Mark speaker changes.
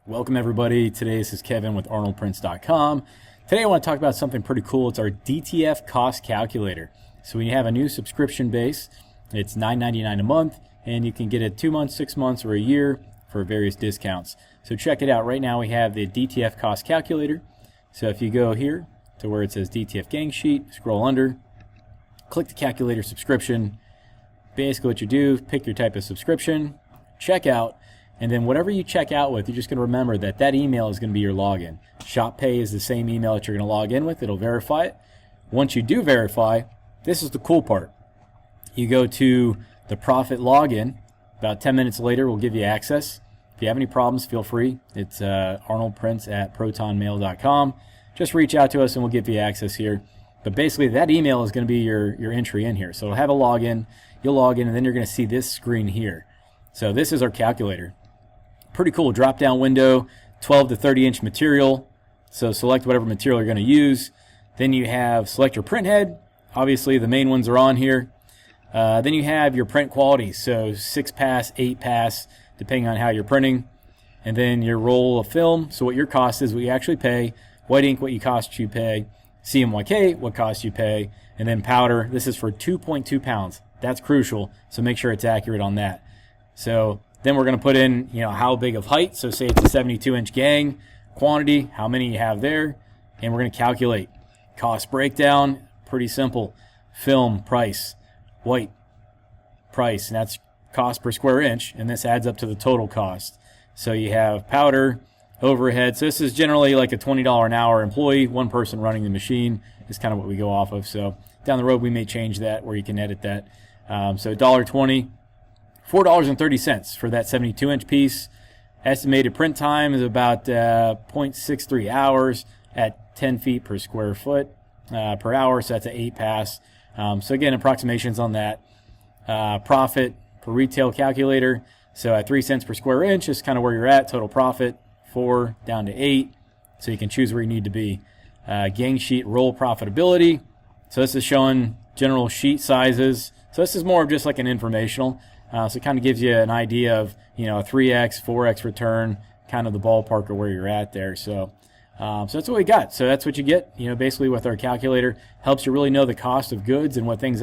Speaker 1: Welcome everybody. Today this is Kevin with ArnoldPrints.com. Today I want to talk about something pretty cool. It's our DTF cost calculator. So when you have a new subscription base, it's $9.99 a month, and you can get it 2 months, 6 months, or a year for various discounts. So check it out. Right now we have the DTF cost calculator. So if you go here to where it says DTF gang sheet, scroll under, click the calculator subscription. Basically what you do, pick your type of subscription, check out, and then whatever you check out with, you're just going to remember that that email is going to be your login. Shop Pay is the same email that you're going to log in with. It'll verify it. Once you do verify, this is the cool part. You go to the Profit login. About 10 minutes later, we'll give you access. If you have any problems, feel free. It's arnoldprints@protonmail.com. Just reach out to us and we'll give you access here. But basically, that email is going to be your entry in here. So it'll have a login. You'll log in, and then you're going to see this screen here. So this is our calculator. Pretty cool drop-down window, 12 to 30 inch material. So select whatever material you're going to use. Then you have select your print head. Obviously the main ones are on here. Then you have your print quality. So 6-pass, 8-pass, depending on how you're printing. And then your roll of film. So what your cost is, what you actually pay. White ink, what you cost you pay. CMYK, what cost you pay. And then powder. This is for 2.2 pounds. That's crucial. So make sure it's accurate on that. So then we're going to put in, how big of height. So say it's a 72-inch gang, quantity, how many you have there, and we're going to calculate. Cost breakdown, pretty simple. Film, price, white, price, and that's cost per square inch, and this adds up to the total cost. So you have powder, overhead. So this is generally like a $20 an hour employee, one person running the machine is kind of what we go off of. So down the road we may change that where you can edit that. So $1.20. $4.30 for that 72-inch piece. Estimated print time is about 0.63 hours at 10 feet per square foot per hour, so that's an 8-pass. So again, approximations on that. Profit per retail calculator, so at 3 cents per square inch is kind of where you're at. Total profit, 4 down to 8, so you can choose where you need to be. Gang sheet roll profitability, so this is showing general sheet sizes. So this is more of just like an informational. So it kind of gives you an idea of, a 3x, 4x return, kind of the ballpark of where you're at there. So that's what we got. So that's what you get, basically with our calculator. Helps you really know the cost of goods and what things